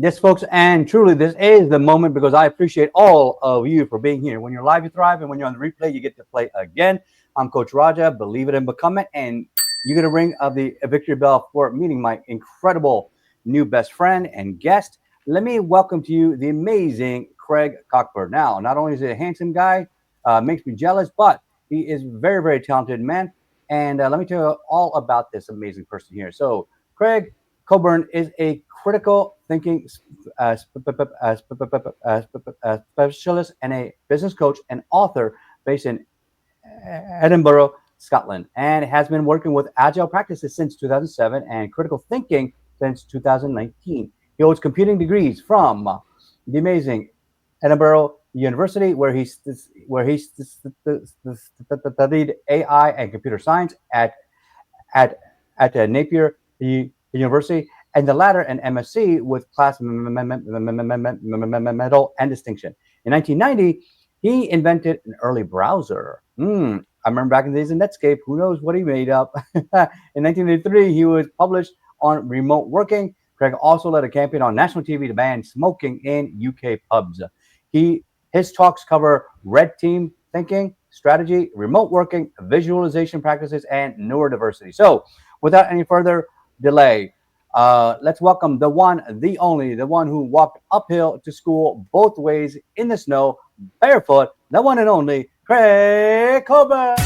Yes, folks, and truly, this is the moment because I appreciate all of you for being here. When you're live, you thrive, and when you're on the replay, you get to play again. I'm Coach Raja, believe it and become it, and you're going to ring of the victory bell for meeting my incredible new best friend and guest. Let me welcome to you the amazing Craig Cockburn. Now, not only is he a handsome guy, makes me jealous, but he is very, very talented man. And let me tell you all about this amazing person here. So, Craig Cockburn is a critical thinking specialist and a business coach and author based in Edinburgh, Scotland, and has been working with agile practices since 2007 and critical thinking since 2019. He holds computing degrees from the amazing Edinburgh University, studied AI and computer science at Napier University, and the latter an MSc with class medal and distinction. In 1990, he invented an early browser. I remember back in the days in Netscape. Who knows what he made up? In 1983, he was published on remote working. Craig also led a campaign on national TV to ban smoking in UK pubs. His talks cover red team thinking, strategy, remote working, visualization practices, and neurodiversity. So, without any further delay, let's welcome the one, the only, the one who walked uphill to school both ways in the snow, barefoot, the one and only Craig Cockburn.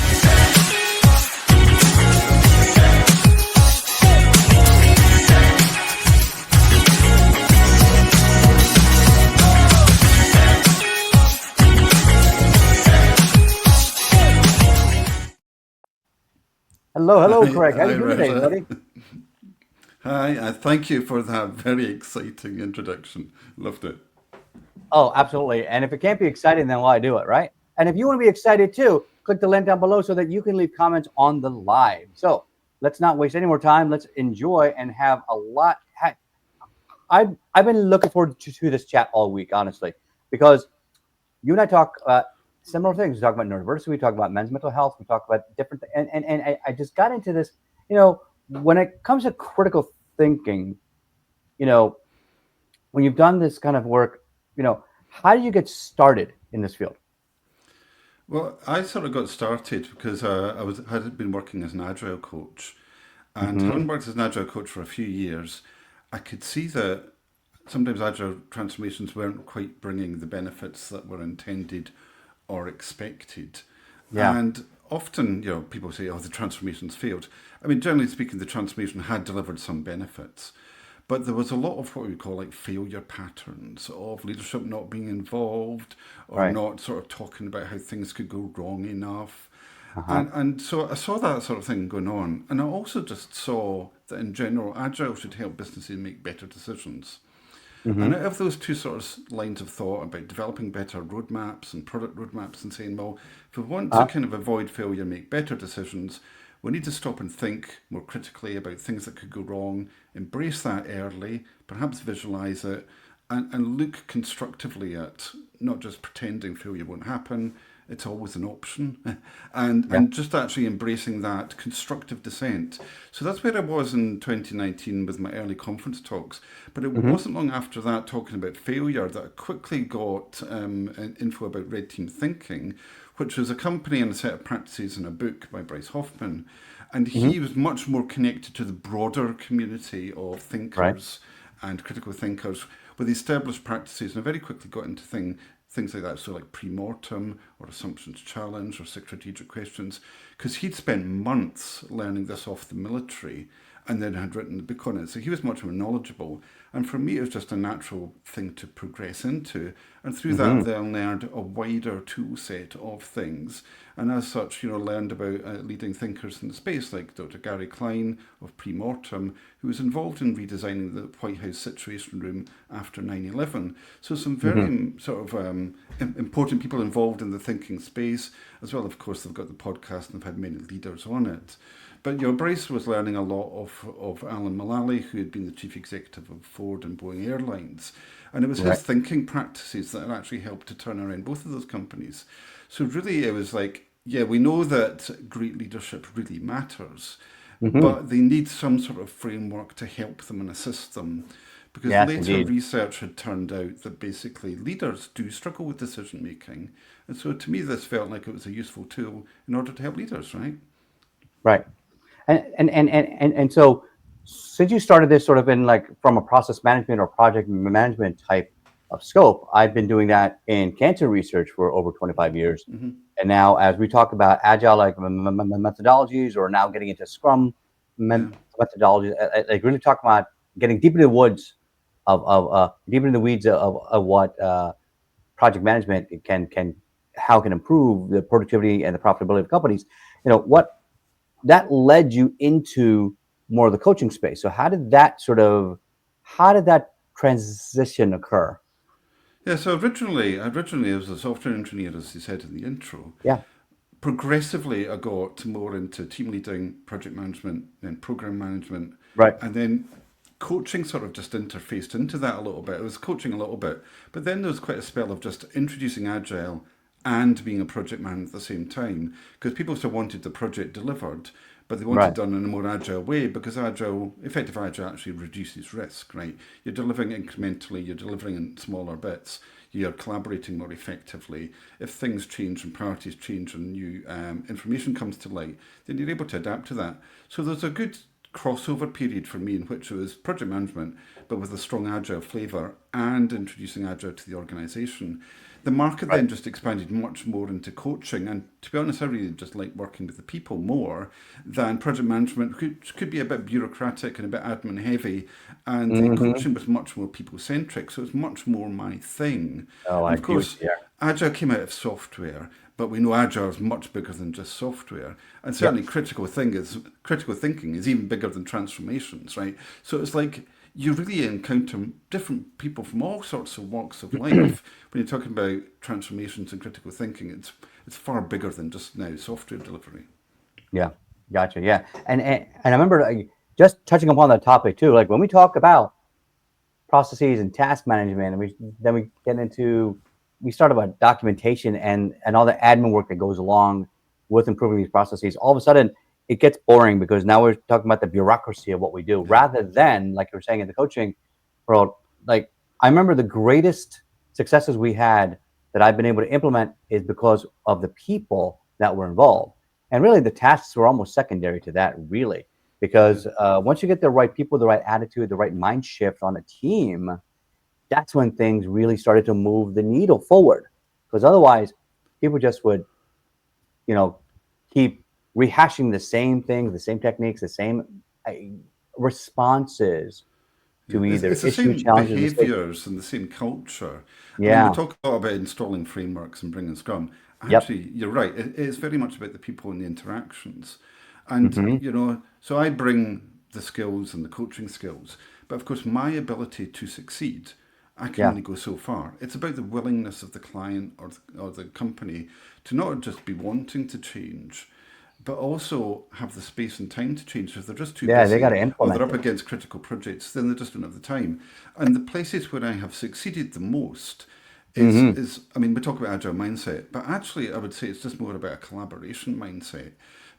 Hello, hello, Craig. How Hi, you doing today, Raja. buddy? Hi, thank you for that very exciting introduction. Loved it. Oh, absolutely. And if it can't be exciting, then why do it, right? And if you want to be excited too, click the link down below so that you can leave comments on the live. So let's not waste any more time. Let's enjoy and have a lot. I've been looking forward to this chat all week, honestly, because you and I talk similar things. We talk about neurodiversity. We talk about men's mental health. We talk about different things. And I just got into this, you know, when it comes to critical thinking, you know, when you've done this kind of work, how do you get started in this field? Well, I sort of got started because had been working as an agile coach, and Hmm. having worked as an agile coach for a few years, I could see that sometimes agile transformations weren't quite bringing the benefits that were intended or expected, Yeah. and often, people say, "Oh, the transformation's failed." I mean, generally speaking, the transformation had delivered some benefits, but there was a lot of what we call like failure patterns of leadership not being involved or Right. not sort of talking about how things could go wrong enough. Uh huh. And so I saw that sort of thing going on. And I also just saw that in general, agile should help businesses make better decisions. And Hmm. out of those two sort of lines of thought about developing better roadmaps and product roadmaps and saying, well, if we want to Uh, kind of avoid failure, make better decisions, we need to stop and think more critically about things that could go wrong, embrace that early, perhaps visualize it, and look constructively at not just pretending failure won't happen, it's always an option, and yeah. just actually embracing that constructive dissent. So that's where I was in 2019 with my early conference talks. But it Hmm. wasn't long after that, talking about failure, that I quickly got info about red team thinking, which was a company and a set of practices in a book by Bryce Hoffman. And Hmm. he was much more connected to the broader community of Right. thinkers and critical thinkers with established practices. And I very quickly got into things like that, so like pre-mortem or assumptions challenge or strategic questions, because he'd spent months learning this off the military and then had written the book on it. So he was much more knowledgeable. And for me, it was just a natural thing to progress into. And through that, Hmm. then learned a wider tool set of things. And as such, learned about leading thinkers in the space like Dr. Gary Klein of Premortem, who was involved in redesigning the White House Situation Room after 9/11. So some very Hmm. sort of important people involved in the thinking space, as well. Of course, they've got the podcast and they've had many leaders on it. But Bryce was learning a lot of Alan Mulally, who had been the chief executive of Ford and Boeing Airlines. And it was his Right. thinking practices that had actually helped to turn around both of those companies. So really it was like, yeah, we know that great leadership really matters, Hmm. but they need some sort of framework to help them and assist them. because Yes, later indeed. research had turned out that basically leaders do struggle with decision making. And so to me, this felt like it was a useful tool in order to help leaders, right? Right. And so since you started this sort of in like from a process management or project management type of scope, I've been doing that in cancer research for over 25 years. Hmm. And now as we talk about agile like methodologies or now getting into scrum Yeah. methodologies, like really talk about getting deep into the woods of deep into the weeds of what project management can how it can improve the productivity and the profitability of companies. What that led you into more of the coaching space. So how did that transition occur? Yeah, so originally I was a software engineer, as you said in the intro. Yeah, Progressively, I got more into team leading, project management, then program management, right, and then coaching sort of just interfaced into that a little bit. I was coaching a little bit, but then there was quite a spell of just introducing agile and being a project man at the same time because people still wanted the project delivered, but they wanted right, it done in a more agile way because effective agile actually reduces risk, right? You're delivering incrementally, you're delivering in smaller bits, you're collaborating more effectively. If things change and priorities change and new information comes to light, then you're able to adapt to that. So there's a good crossover period for me in which it was project management, but with a strong agile flavour and introducing agile to the organisation. The market right. then just expanded much more into coaching, and to be honest, I really just like working with the people more than project management, which could be a bit bureaucratic and a bit admin heavy, and the Hmm. coaching was much more people centric, so it's much more my thing. Oh, I And of agree with course, you there. Agile came out of software, but we know Agile is much bigger than just software. And Yep. certainly critical thinking is even bigger than transformations, right? So it's like you really encounter different people from all sorts of walks of life when you're talking about transformations and critical thinking. It's far bigger than just now software delivery. Yeah, gotcha. Yeah, and I remember just touching upon that topic too. Like when we talk about processes and task management, and we get into we start about documentation and all the admin work that goes along with improving these processes. All of a sudden, it gets boring because now we're talking about the bureaucracy of what we do, Yeah. rather than like you were saying in the coaching world. Like I remember the greatest successes we had that I've been able to implement is because of the people that were involved, and really the tasks were almost secondary to that, really Yeah. because once you get the right people, the right attitude, the right mind shift on a team, that's when things really started to move the needle forward. Because otherwise, people just would, you know, keep rehashing the same things, the same techniques, the same uh, responses Yeah, to either it's the issue, same challenges, mistakes. behaviors and the same culture. I mean, we Yeah. talk a lot about installing frameworks and bringing Scrum. Yep. Actually, you're right. It is very much about the people and the interactions. And, Hmm. so I bring the skills and the coaching skills. But of course, my ability to succeed, I can Yeah. only go so far. It's about the willingness of the client or the company to not just be wanting to change, but also have the space and time to change. If they're just too Yeah. They got busy to or they're implement up it. against critical projects, then they just don't have the time. And the places where I have succeeded the most Hmm. is I mean, we talk about agile mindset, but actually I would say it's just more about a collaboration mindset.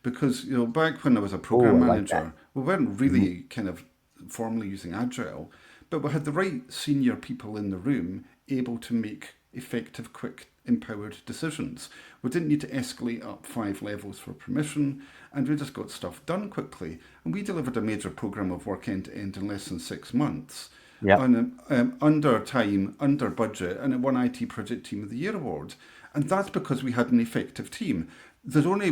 Because, back when I was a Oh, program I like that. manager, we weren't Hmm. really kind of formally using agile, but we had the right senior people in the room able to make effective, quick, empowered decisions. We didn't need to escalate up 5 levels for permission, and we just got stuff done quickly. And we delivered a major program of work end to end in less than 6 months. Yep. On under time, under budget, and it won IT Project Team of the Year award. And that's because we had an effective team. There's only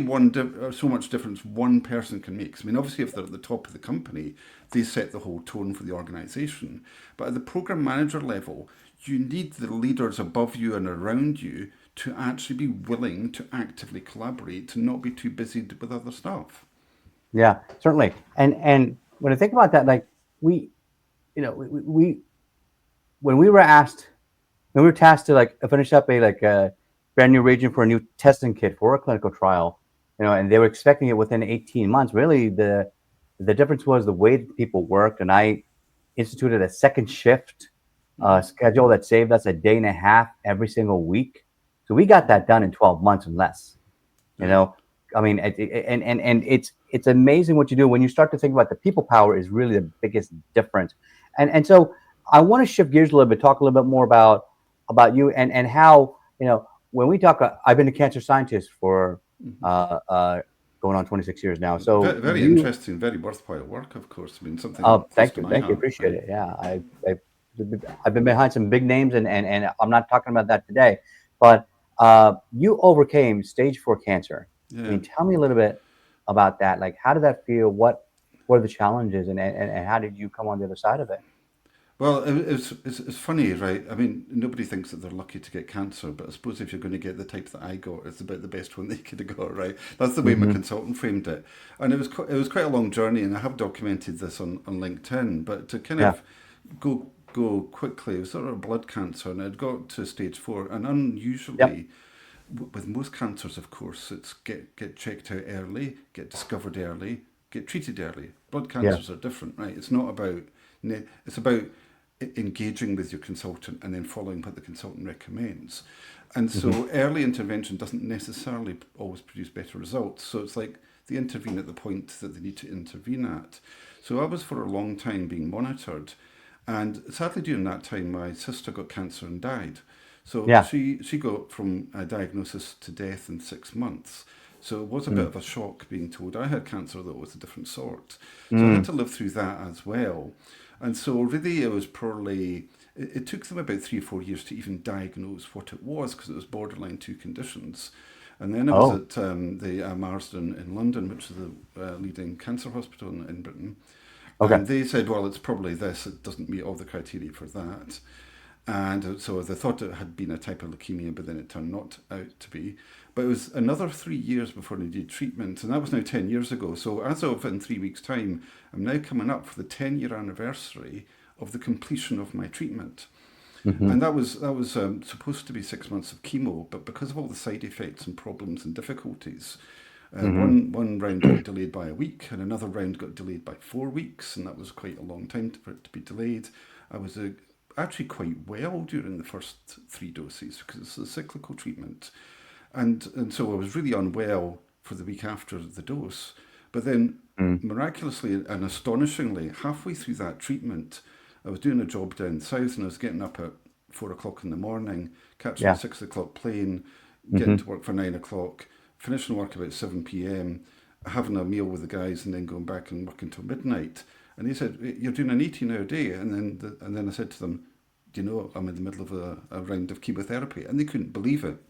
so much difference one person can make. I mean, obviously, if they're at the top of the company, they set the whole tone for the organisation. But at the program manager level, you need the leaders above you and around you to actually be willing to actively collaborate, to not be too busy with other stuff. Yeah. Certainly. And when I think about that, like we, we when we were asked when we were tasked to like finish up a brand new region for a new testing kit for a clinical trial, and they were expecting it within 18 months. Really, the difference was the way that people worked, and I instituted a second shift Hmm. schedule that saved us a day and a half every single week. So we got that done in 12 months and less. You Yeah. know, I mean, and it's amazing what you do when you start to think about the people power is really the biggest difference. And so I want to shift gears a little bit, talk a little bit more about you and how when we talk. I've been a cancer scientist for uh, uh, going on 26 years now. So Very, very you, interesting, very worthwhile work, of course. I mean, something close to my thank you, heart, appreciate right? it. Yeah, I I've been behind some big names, and I'm not talking about that today, but you overcame stage 4 cancer. I Yeah. mean, tell me a little bit about that. Like, how did that feel? What were the challenges, and how did you come on the other side of it? Well, it's funny, right? I mean, nobody thinks that they're lucky to get cancer, but I suppose if you're going to get the type that I got, it's about the best one they could have got, right? That's the way my Hmm. consultant framed it, and it was quite a long journey, and I have documented this on LinkedIn. But to kind Yeah. of go quickly, it was sort of blood cancer, and it got to stage 4, and Yep. unusually, with most cancers, of course, it's get checked out early, get discovered early, get treated early. Blood Yeah. cancers are different, right? It's not about it's about engaging with your consultant and then following what the consultant recommends. And Hmm. so early intervention doesn't necessarily always produce better results. So it's like they intervene at the point that they need to intervene at. So I was for a long time being monitored. And sadly, during that time, my sister got cancer and died. So Yeah. she got from a diagnosis to death in 6 months. So it was a bit Mm. of a shock being told I had cancer, though it was a different sort. So I had Mm. to live through that as well. And so really it was probably, it took them about 3 or 4 years to even diagnose what it was because it was borderline two conditions. And then I was Oh. at the Marsden in London, which is the leading cancer hospital in Britain. Okay. And they said, well, it's probably this, it doesn't meet all the criteria for that. And so they thought it had been a type of leukemia, but then it turned not out to be. But it was another 3 years before they did treatment, and that was now 10 years ago. So as of in 3 weeks' time, I'm now coming up for the 10-year anniversary of the completion of my treatment. Hmm. And that was supposed to be 6 months of chemo, but because of all the side effects and problems and difficulties, Hmm. one round got delayed by a week, and another round got delayed by 4 weeks, and that was quite a long time for it to be delayed. I was actually quite well during the first 3 doses because it's a cyclical treatment, and so I was really unwell for the week after the dose. But then, Mm. miraculously and astonishingly, halfway through that treatment, I was doing a job down south, and I was getting up at 4 o'clock in the morning, catching a Yeah. 6 o'clock plane, getting Hmm. to work for 9 o'clock, finishing work about 7 p.m., having a meal with the guys, and then going back and working till midnight. And he said, "You're doing an 18-hour day," and then I said to them, "Do you know I'm in the middle of a round of chemotherapy?" And they couldn't believe it.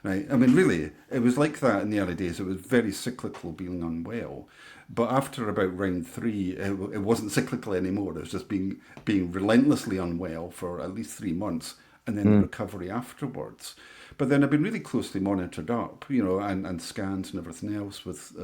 Right? I mean, really, it was like that in the early days. It was very cyclical, being unwell. But after about round three, it wasn't cyclical anymore. It was just being relentlessly unwell for at least 3 months, and then the Mm. recovery afterwards. But then I've been really closely monitored up, and scans and everything else with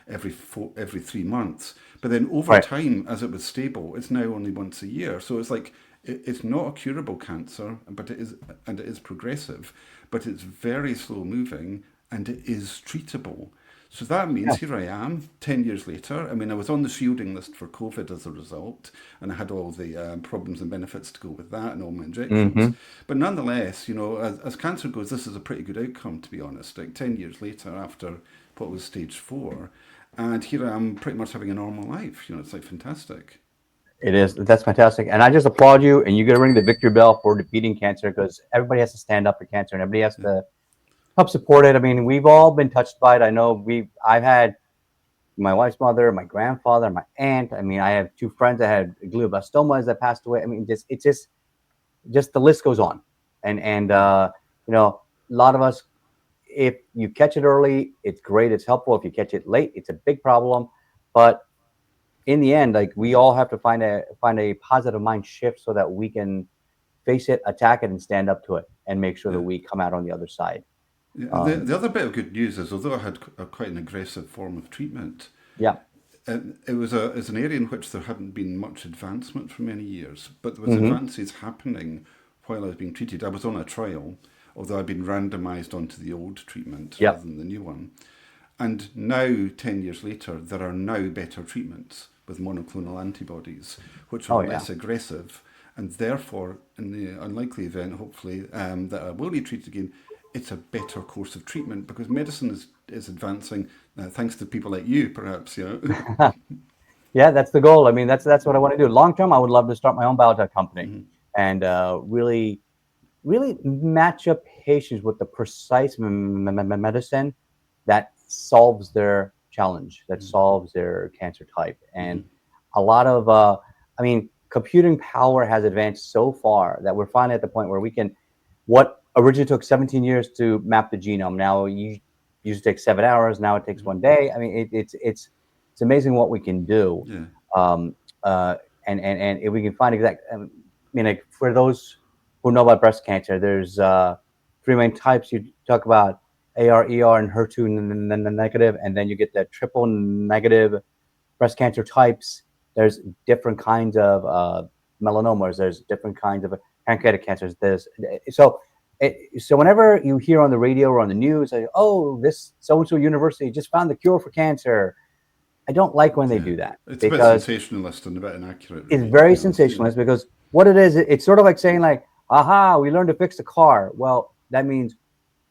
every 3 months. But then over Right. time, as it was stable, it's now only once a year. So it's like it's not a curable cancer, but it is progressive, but it's very slow moving, and it is treatable. So that means Yeah. here I am, 10 years later. I mean, I was on the shielding list for COVID as a result, and I had all the problems and benefits to go with that and all my injections. Hmm. But nonetheless, as cancer goes, this is a pretty good outcome, to be honest. Like 10 years later, after what was stage 4, and here I am pretty much having a normal life. It's like fantastic. It is. That's fantastic. And I just applaud you. And you got to ring the victory bell for defeating cancer because everybody has to stand up for cancer and everybody has Yeah. to help support it. I mean, we've all been touched by it. I know I've had my wife's mother, my grandfather, my aunt. I mean, I have two friends that had glioblastomas that passed away. I mean, it's just the list goes on. And Yeah. a lot of us, if you catch it early, it's great. It's helpful. If you catch it late, it's a big problem. But in the end, like we all have to find a positive mind shift so that we can face it, attack it, and stand up to it, and make sure that Yeah. we come out on the other side. Yeah, Um, the other bit of good news is, although I had quite an aggressive form of treatment, yeah. it's an area in which there hadn't been much advancement for many years, but there was Hmm. advances happening while I was being treated. I was on a trial, although I'd been randomised onto the old treatment rather Yep. than the new one. And now, 10 years later, there are now better treatments with monoclonal antibodies, which are Oh yeah. less aggressive. And therefore, in the unlikely event, hopefully, that I will be treated again, it's a better course of treatment because medicine is advancing thanks to people like you, perhaps. Yeah. Yeah, that's the goal. I mean, that's what I want to do. Long term, I would love to start my own biotech company and really match up patients with the precise medicine that solves their challenge, that solves their cancer type. And a lot of, I mean, computing power has advanced so far that we're finally at the point where we can, what originally took 17 years to map the genome, now you used to take 7 hours, now it takes one day. I mean, it's amazing what we can do. Yeah. Um, and if we can find exact, I mean, like for those who know about breast cancer, there's three main types. You talk about AR, ER, and HER2 negative, and then you get the triple negative breast cancer types. There's different kinds of melanomas. There's different kinds of pancreatic cancers. There's so. So whenever you hear on the radio or on the news, like, oh, this so and so university just found the cure for cancer, I don't like when they Yeah. do that It's a bit because sensationalist and a bit inaccurate, it's really, to very be honest. Yeah. sensationalist. Because what it is, it's sort of like saying like, aha, we learned to fix the car. Well, that means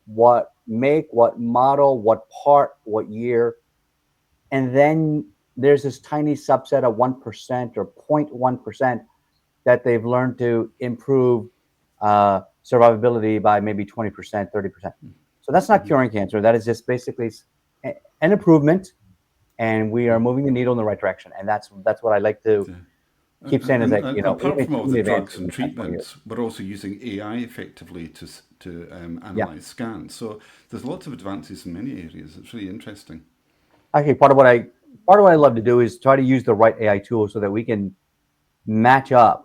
what make, what model, what part, what year, and then there's this tiny subset of 1% or 0.1% that they've learned to improve survivability by maybe 20%, 30%. So that's not curing cancer. That is just basically an improvement, and we are moving the needle in the right direction. And that's what I like to Yeah. keep saying is like, we've Apart made from too all the many advances drugs in and the past 20 years. treatments, we're also using AI effectively to Yeah. analyze scans. So there's lots of advances in many areas. It's really interesting. Actually, part of what I love to do is try to use the right AI tools so that we can match up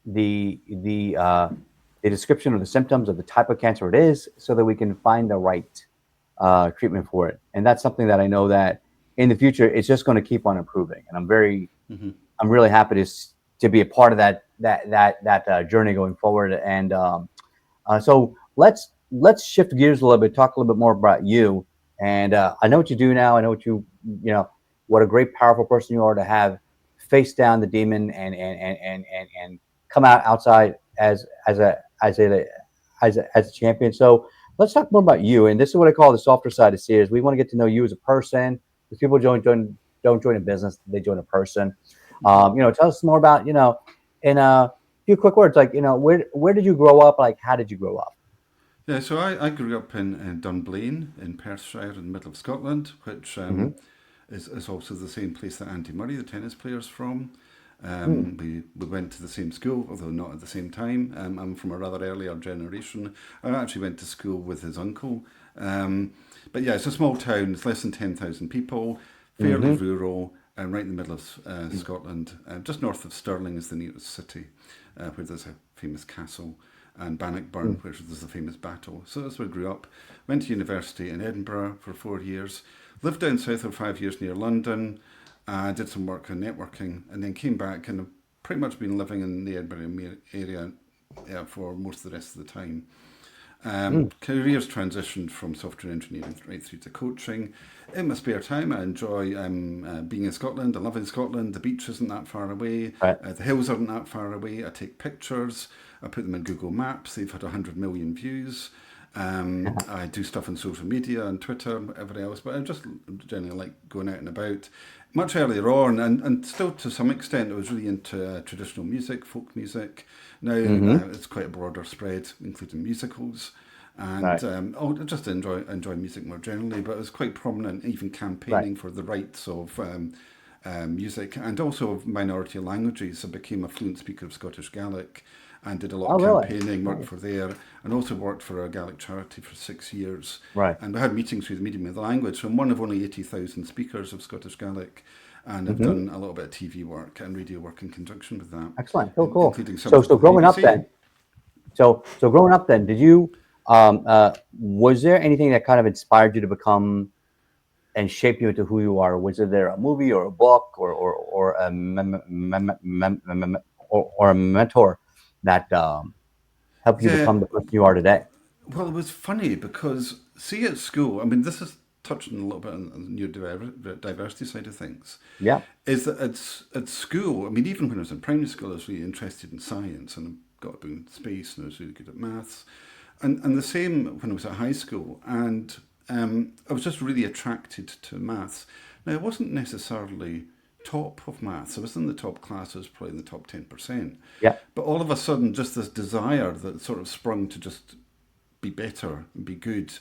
the the uh, the description of the symptoms of the type of cancer it is, so that we can find the right treatment for it. And that's something that I know that in the future it's just going to keep on improving. And I'm really happy to be a part of that journey going forward. And so let's shift gears a little bit, talk a little bit more about you. And I know what you do now. I know you know what a great, powerful person you are to have faced down the demon and come out outside as a champion. So let's talk more about you. And this is what I call the softer side of Sears. We want to get to know you as a person. Because people don't join a business, they join a person. Tell us more about in a few quick words, like where did you grow up? Like how did you grow up? Yeah, so I grew up in Dunblane in Perthshire in the middle of Scotland, which Hmm. is also the same place that Andy Murray, the tennis player, is from. Hmm. We went to the same school, although not at the same time. I'm from a rather earlier generation. I actually went to school with his uncle. But yeah, it's a small town. It's less than 10,000 people, fairly Hmm. rural, and right in the middle of Scotland. Just north of Stirling is the nearest city, where there's a famous castle, and Bannockburn, where there's a famous battle. So that's where I grew up. Went to university in Edinburgh for 4 years. Lived down south for 5 years near London. Did some work on networking, and then came back and have pretty much been living in the Edinburgh area for most of the rest of the time. Hmm. Careers transitioned from software engineering right through to coaching. In my spare time, I enjoy being in Scotland. I live in Scotland. The beach isn't that far away. Right. The hills aren't that far away. I take pictures. I put them in Google Maps. They've had 100 million views. I do stuff on social media and Twitter and everything else, but I just generally like going out and about. Much earlier on, and still to some extent, I was really into traditional music, folk music. Now Hmm. it's quite a broader spread, including musicals. And Right. I just enjoy music more generally, but I was quite prominent, even Right. campaigning for the rights of music and also of minority languages. I became a fluent speaker of Scottish Gaelic and did a lot Oh, of really? campaigning, worked Nice. for there, and also worked for a Gaelic charity for 6 years. Right. And we had meetings through the medium of the language. So I'm one of only 80,000 speakers of Scottish Gaelic, and I've Hmm. done a little bit of TV work and radio work in conjunction with that, Excellent. Cool. Cool. including some So for so the growing up BBC. then. So growing up then, did you was there anything that kind of inspired you to become and shape you into who you are? Was there a movie or a book or a or a mentor that helped you Yeah, become the person you are today? well, it was funny because, see, at school, I mean, this is touching a little bit on your diversity side of things, Yeah. is that at school, I mean, even when I was in primary school, I was really interested in science and I got up in space and I was really good at maths. And the same when I was at high school. And I was just really attracted to maths. Now, I wasn't necessarily top of maths. I was in the top classes, probably in the top 10%. Yeah. But all of a sudden, just this desire that sort of sprung to just be better and be good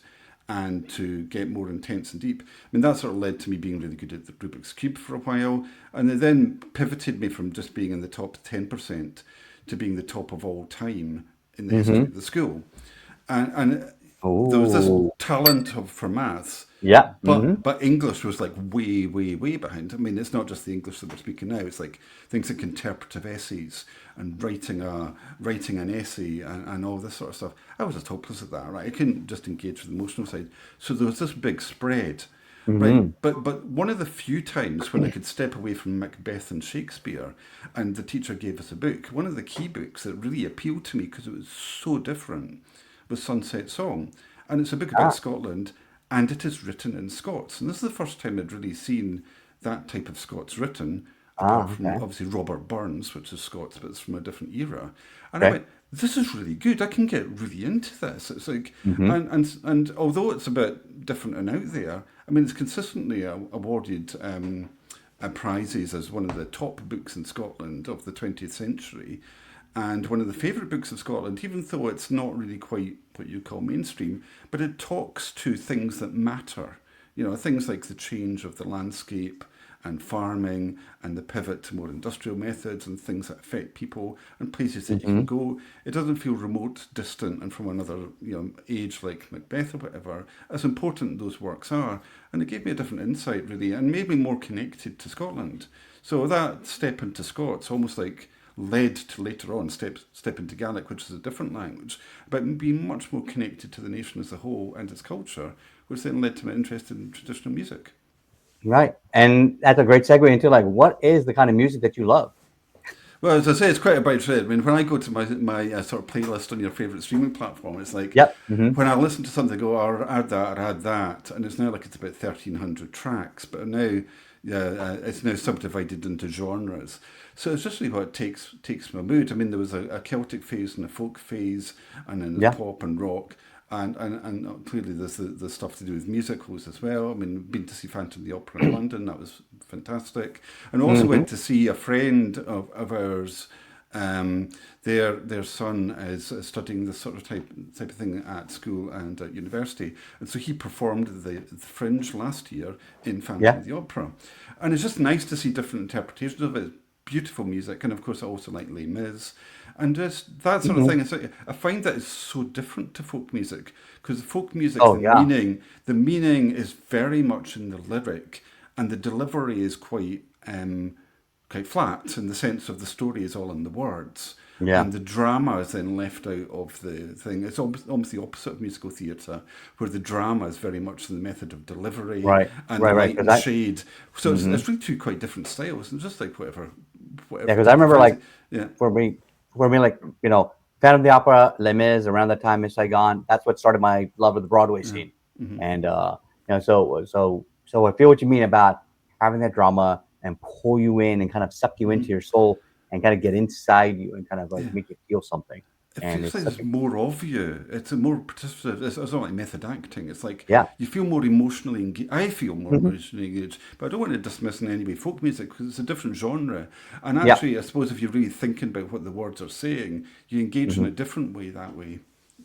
and to get more intense and deep. I mean, that sort of led to me being really good at the Rubik's Cube for a while. And it then pivoted me from just being in the top 10% to being the top of all time in the history Mm-hmm. of the school. And there was this Oh. talent for maths, Yeah. Mm-hmm. but English was like way, way, way behind. I mean, it's not just the English that we're speaking now. It's like things like interpretive essays and writing an essay and all this sort of stuff. I was just hopeless at that, right? I couldn't just engage with the emotional side. So there was this big spread, right? Mm-hmm. But one of the few times when I could step away from Macbeth and Shakespeare, and the teacher gave us a book, one of the key books that really appealed to me because it was so different was Sunset Song. And it's a book about Ah. Scotland, and it is written in Scots. And this is the first time I'd really seen that type of Scots written, apart Ah. from Okay. obviously Robert Burns, which is Scots, but it's from a different era. And I Okay. went, this is really good. I can get really into this. It's like, Mm-hmm. and although it's a bit different and out there, I mean, it's consistently awarded prizes as one of the top books in Scotland of the 20th century, and one of the favourite books of Scotland, even though it's not really quite what you call mainstream, but it talks to things that matter. You know, things like the change of the landscape and farming and the pivot to more industrial methods and things that affect people and places that you Mm-hmm. can go. It doesn't feel remote, distant, and from another age like Macbeth or whatever. As important those works are, and it gave me a different insight really, and made me more connected to Scotland. So that step into Scots almost like led to later on step into Gaelic, which is a different language, but being much more connected to the nation as a whole and its culture, which then led to my interest in traditional music. Right. And that's a great segue into like, what is the kind of music that you love? Well, as I say, it's quite about trade. I mean, when I go to my sort of playlist on your favourite streaming platform, it's like Yep. Mm-hmm. when I listen to something, I go, oh, or add that, and it's now like it's about 1,300 tracks, but now, yeah, it's now subdivided into genres. So it's just really what takes my mood. I mean, there was a Celtic phase and a folk phase, and then there's Yeah. pop and rock. And clearly there's the stuff to do with musicals as well. I mean, been to see Phantom of the Opera in London, that was fantastic. And also Mm-hmm. went to see a friend of ours. Um, their son is studying this sort of type of thing at school and at university, and so he performed the Fringe last year in Phantom Yeah. of the Opera, and it's just nice to see different interpretations of it. Beautiful music, and of course I also like Les Mis, and just that sort of Mm-hmm. thing. It's like, I find that it's so different to folk music because folk music, Oh yeah. the meaning is very much in the lyric, and the delivery is quite flat in the sense of the story is all in the words. Yeah. And the drama is then left out of the thing. It's almost the opposite of musical theatre, where the drama is very much the method of delivery Right. and the Right. Right. light Because and I. shade. So Mm-hmm. it's really two quite different styles, and just like Yeah. whatever Because I takes your remember fancy. like Yeah, for me, like Phantom of the Opera, Les Mis, around that time in Saigon. That's what started my love of the Broadway yeah. scene. And so I feel what you mean about having that drama and pull you in and kind of suck you into your soul and kind of get inside you and kind of like Yeah. make you feel something. It And feels it's like such there's a more of you. It's a more participative. It's not like method acting. It's like yeah. you feel more emotionally engaged. I feel more Hmm. emotionally engaged, but I don't want to dismiss in any way folk music because it's a different genre. And Yeah. actually, I suppose if you're really thinking about what the words are saying, you engage in Hmm. a different way that way.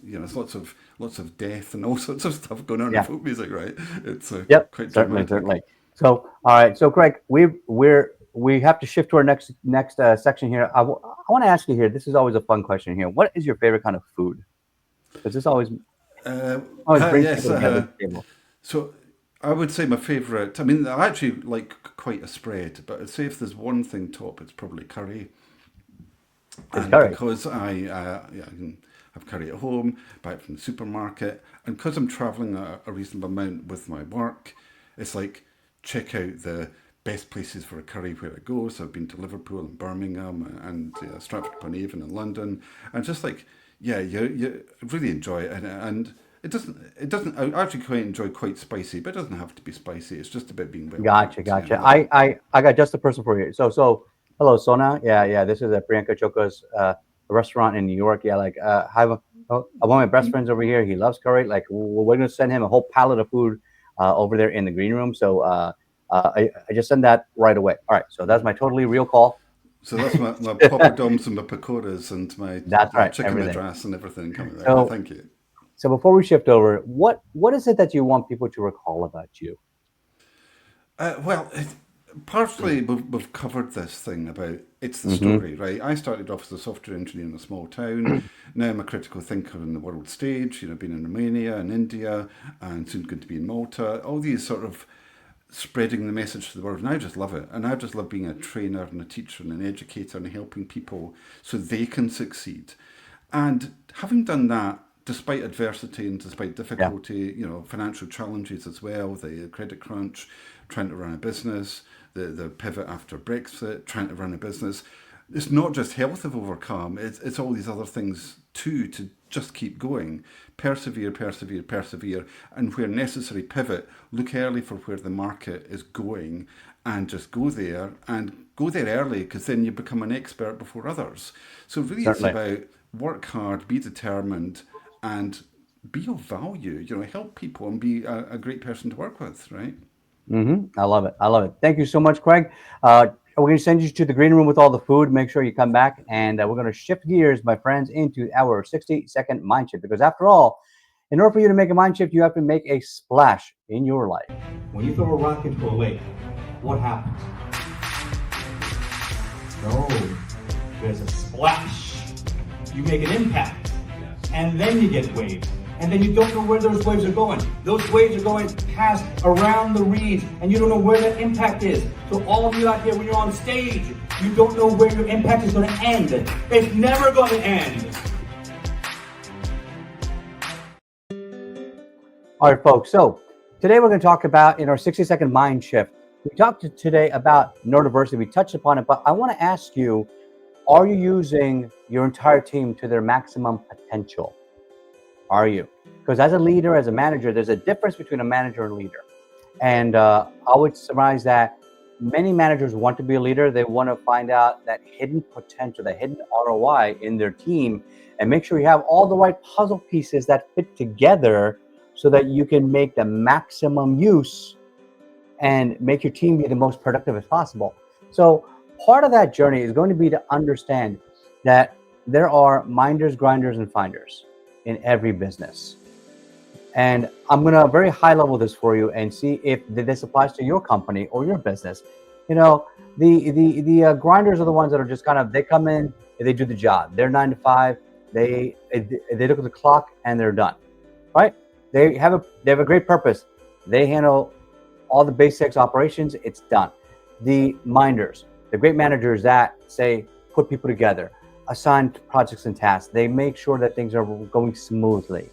You know, there's lots of death and all sorts of stuff going on in Yeah. folk music, right? It's Yep, quite certainly, dramatic. certainly. So, all right. So, Craig, we have to shift to our next section here. I want to ask you here. This is always a fun question here. What is your favorite kind of food? Because this Uh, always brings yes. people together at the table. So I would say my favourite. I mean, I actually like quite a spread, but I'd say if there's one thing top, it's probably curry. It's And curry. because I can have curry at home, buy it from the supermarket, and because I'm travelling a reasonable amount with my work, it's like check out the best places for a curry where it goes. So I've been to Liverpool and Birmingham and Stratford upon Avon and London, and just like yeah, you really enjoy it, and it doesn't. I actually quite enjoy quite spicy, but it doesn't have to be spicy. It's just about being well Gotcha, cooked. Yeah, gotcha. yeah. I got just the person for you. Hello, Sona. Yeah, yeah. This is Priyanka Choka's restaurant in New York. Yeah, like I have one of my best friends over here. He loves curry. Like we're gonna send him a whole pallet of food over there in the green room. So I just send that right away. All right, so that's my totally real call. So that's my poppadoms and my pakoras and my That's right, chicken everything. madras and everything coming there. Oh, So thank you. so before we shift over, what is it that you want people to recall about you? Well, partially we've covered this thing about it's the Mm-hmm. story, right? I started off as a software engineer in a small town. Now I'm a critical thinker in the world stage. Been in Romania and India, and soon going to be in Malta. All these sort of spreading the message to the world, and I just love it. And I just love being a trainer and a teacher and an educator and helping people so they can succeed. And having done that, despite adversity and despite Yeah, difficulty, financial challenges as well, the credit crunch, trying to run a business, the pivot after Brexit, trying to run a business. It's not just health I've overcome, it's all these other things too, to just keep going. Persevere, persevere, persevere, and where necessary, pivot. Look early for where the market is going and just go there and go there early because then you become an expert before others. So, really, it's certainly. about work hard, be determined, and be of value. Help people and be a great person to work with, right? I love it. I love it. Thank you so much, Craig. We're going to send you to the green room with all the food. Make sure you come back, and we're going to shift gears, my friends, into our 60-second mind shift. Because after all, in order for you to make a mind shift, you have to make a splash in your life. When you throw a rock into a lake, what happens? No, there's a splash. You make an impact, and then you get waves. And then you don't know where those waves are going. Those waves are going past around the reeds, and you don't know where that impact is. So all of you out there, when you're on stage, you don't know where your impact is going to end. It's never going to end. All right, folks. So today we're going to talk about in our 60-second mind shift. We talked today about neurodiversity. We touched upon it, but I want to ask you, are you using your entire team to their maximum potential? Are you? Because as a leader, as a manager, there's a difference between a manager and leader. And I would surmise that many managers want to be a leader. They want to find out that hidden potential, that hidden ROI in their team, and make sure you have all the right puzzle pieces that fit together so that you can make the maximum use and make your team be the most productive as possible. So part of that journey is going to be to understand that there are minders, grinders, and finders in every business. And I'm going to very high level this for you and see if this applies to your company or your business. The grinders are the ones that are just kind of, they come in and they do the job. They're 9 to 5. They look at the clock and they're done, right? They have a great purpose. They handle all the basics operations. It's done. The minders, the great managers that say put people together, assign projects and tasks. They make sure that things are going smoothly.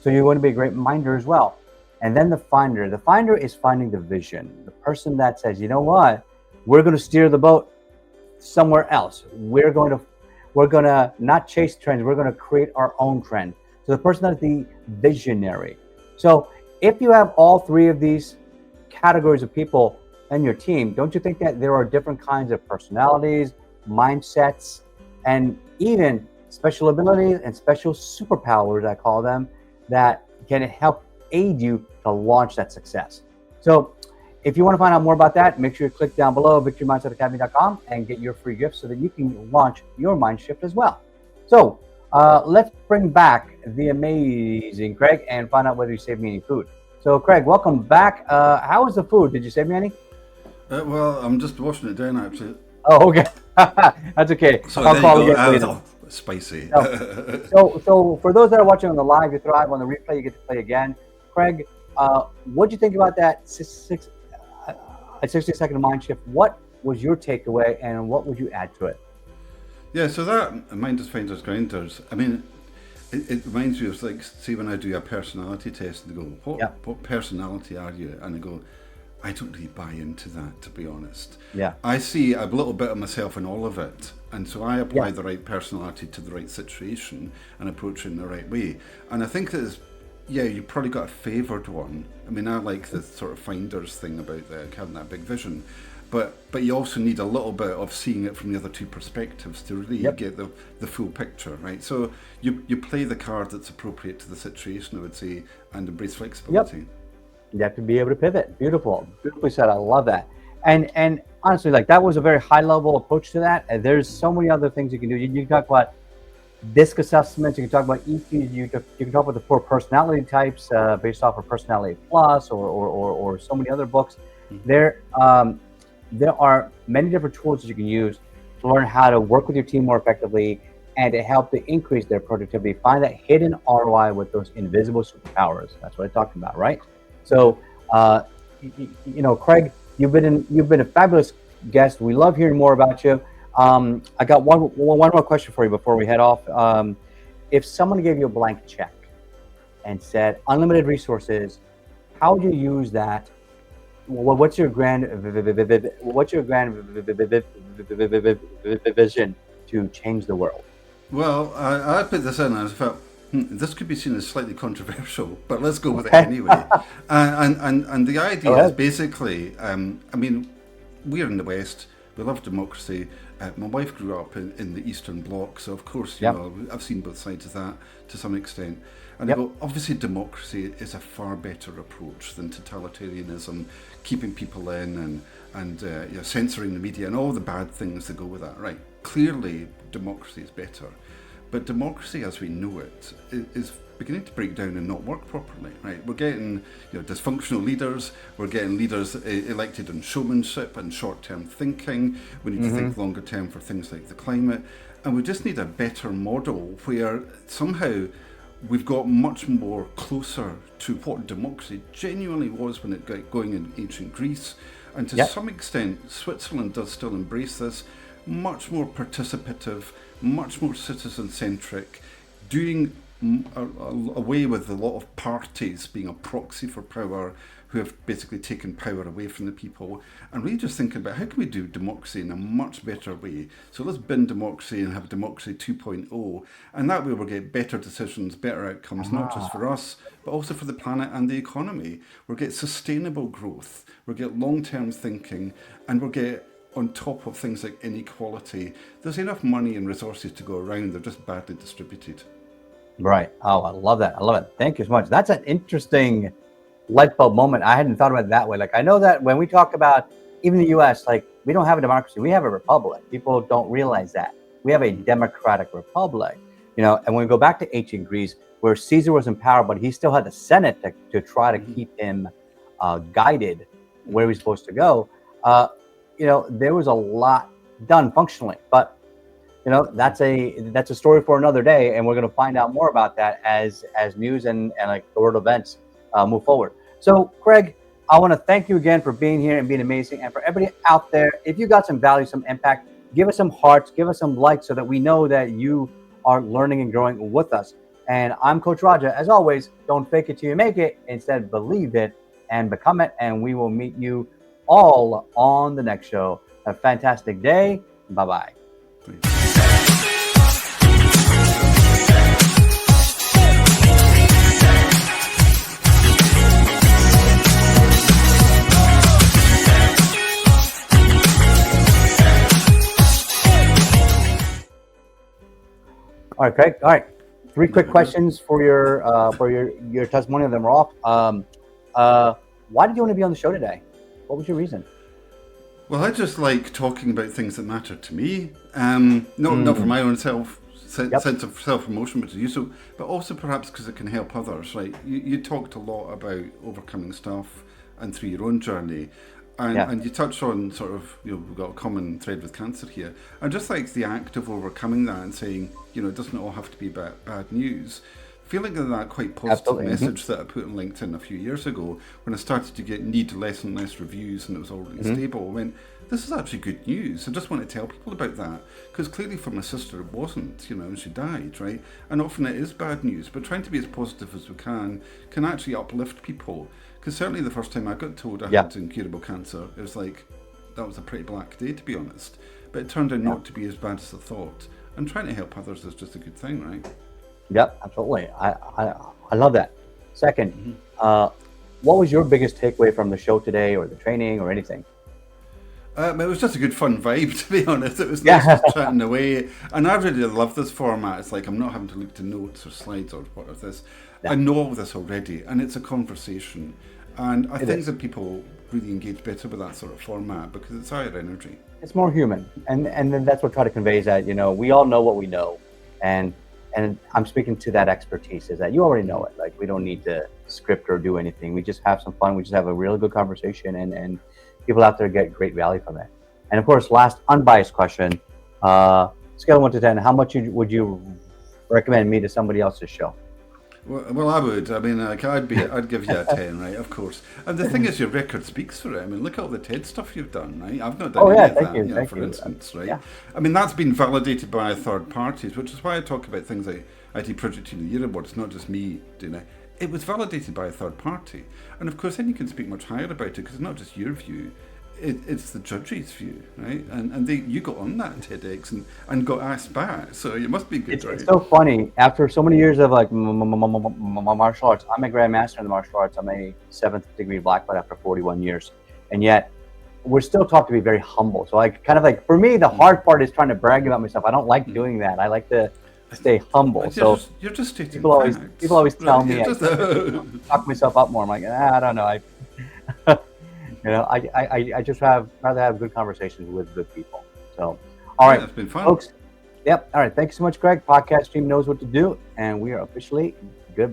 So you want to be a great minder as well. And then the finder. The finder is finding the vision. The person that says, you know what, we're going to steer the boat somewhere else. We're going to not chase trends. We're going to create our own trend. So the person that is the visionary. So if you have all three of these categories of people in your team, don't you think that there are different kinds of personalities, mindsets, and even special abilities and special superpowers, I call them, that can help aid you to launch that success? So if you want to find out more about that, make sure you click down below victorymindsetacademy.com and get your free gift so that you can launch your mind shift as well. So let's bring back the amazing Craig and find out whether you saved me any food. So Craig, welcome back. How was the food? Did you save me any? Well, I'm just washing it down actually. Oh, okay. That's okay. So I'll there you call go. you later. Oh, spicy. So for those that are watching on the live, you thrive on the replay, you get to play again. Craig, what do you think about that 60-second mind shift? What was your takeaway, and what would you add to it? Yeah, so that Minders, Finders, Grinders, I mean, it reminds me of, like, see when I do a personality test and they go, Yeah. what personality are you? And I go, I don't really buy into that, to be honest. Yeah. I see a little bit of myself in all of it. And so I apply Yeah. the right personality to the right situation and approach it in the right way. And I think that you probably got a favoured one. I mean, I like the sort of finders thing about having that big vision. But you also need a little bit of seeing it from the other two perspectives to really Yep. get the full picture, right? So you play the card that's appropriate to the situation, I would say, and embrace flexibility. You have to be able to pivot. Beautiful, beautifully said. I love that. And honestly, like that was a very high level approach to that. And there's so many other things you can do. You can talk about disc assessments. You can talk about EQs. You can talk about the four personality types based off of Personality Plus or so many other books. There there are many different tools that you can use to learn how to work with your team more effectively and to help to increase their productivity. Find that hidden ROI with those invisible superpowers. That's what I talked about, right? So, Craig, you've been a fabulous guest. We love hearing more about you. I got one more question for you before we head off. If someone gave you a blank check and said unlimited resources, how would you use that? What's your grand vision to change the world? Well, I put this in and I felt this could be seen as slightly controversial, but let's go with it Okay, anyway. And the go idea is ahead. basically, I mean, we're in the West. We love democracy. My wife grew up in the Eastern Bloc, so of course, Yep, I've seen both sides of that to some extent. And I yep. go, obviously, democracy is a far better approach than totalitarianism, keeping people in and censoring the media and all the bad things that go with that. Right? Clearly, democracy is better. But democracy, as we know it, is beginning to break down and not work properly. Right? We're getting dysfunctional leaders. We're getting leaders elected on showmanship and short-term thinking. We need to Mm-hmm. think longer term for things like the climate, and we just need a better model where somehow we've got much more closer to what democracy genuinely was when it got going in ancient Greece. And to Yep. some extent, Switzerland does still embrace this, much more participative, much more citizen centric, doing away with a lot of parties being a proxy for power who have basically taken power away from the people, and really just thinking about how can we do democracy in a much better way. So let's bin democracy and have democracy 2.0, and that way we'll get better decisions, better outcomes, not just Ah, for us, but also for the planet and the economy. We'll get sustainable growth, we'll get long-term thinking, and we'll get on top of things like inequality. There's enough money and resources to go around, they're just badly distributed. right. Oh, I love that. I love it. Thank you so much. That's an interesting light bulb moment. I hadn't thought about it that way. Like I know that when we talk about even the U.S., like we don't have a democracy, we have a republic. People don't realize that we have a democratic republic. And when we go back to ancient Greece, where Caesar was in power, but he still had the Senate to try to Mm-hmm. keep him guided where he's supposed to go. Uh, there was a lot done functionally, but that's a story for another day, and we're going to find out more about that as news and like the world events move forward. So, Craig, I want to thank you again for being here and being amazing, and for everybody out there. If you got some value, some impact, give us some hearts, give us some likes, so that we know that you are learning and growing with us. And I'm Coach Raja. As always, don't fake it till you make it. Instead, believe it and become it. And we will meet you all on the next show. Have a fantastic day. Bye bye. All right, Craig. All right, three quick Very good. questions for your testimony. Of them are off. Why did you want to be on the show today? What was your reason? Well, I just like talking about things that matter to me. Not for Mm, my own yep. sense of self promotion, but to do so, but also perhaps because it can help others. Right? You talked a lot about overcoming stuff and through your own journey, Yeah. and you touched on sort of we've got a common thread with cancer here, and just like the act of overcoming that and saying it doesn't all have to be bad news. Feeling that quite positive Absolutely. message that I put on LinkedIn a few years ago, when I started to need less and less reviews and it was all really Hmm. stable, I went, this is actually good news. I just want to tell people about that. Because clearly for my sister it wasn't, and she died, right? And often it is bad news, but trying to be as positive as we can actually uplift people. Because certainly the first time I got told I Yeah. had incurable cancer, it was like, that was a pretty black day, to be honest. But it turned out Yeah. not to be as bad as I thought. And trying to help others is just a good thing, right? Yep. Absolutely. I love that. Second, uh, what was your biggest takeaway from the show today, or the training, or anything? It was just a good fun vibe, to be honest. It was nice Yeah. just chatting away. And I really love this format. It's like I'm not having to look to notes or slides or what is this. I Yeah. know all this already, and it's a conversation. And I It think is. that people really engage better with that sort of format because it's higher energy. It's more human, and then that's what I try to convey is that we all know what we know, and I'm speaking to that expertise is that you already know Mm. it. Like we don't need to script or do anything. We just have some fun. We just have a really good conversation, and people out there get great value from it. And of course, last unbiased question: scale of 1 to 10, how much would you recommend me to somebody else's show? Well, I would. I mean, like, I'd give you a 10, right? Of course. And the thing is, your record speaks for it. I mean, look at all the TED stuff you've done, right? I've not done Oh any yeah, of thank that, you, thank for you. instance, right? Yeah, I mean, that's been validated by third parties, which is why I talk about things like IT Project Team of the Year Awards, not just me doing it. It was validated by a third party. And of course, then you can speak much higher about it because it's not just your view. It's the judge's view, right? And you got on that TEDx and got asked back, so you must be good, it's right? so funny. After so many years of like martial arts, I'm a grandmaster in the martial arts. I'm a seventh degree black belt after 41 years, and yet we're still taught to be very humble. So like kind of like for me, the Mm. hard part is trying to brag about myself. I don't like doing that. I like to stay humble. So You're just stating people facts, always tell right? me You're I just. should talk myself up more. I'm like, I don't know. I just rather have good conversations with good people. So, all Yeah, right, it's been fun. folks. Yep. All right. Thank you so much, Greg. Podcast team knows what to do, and we are officially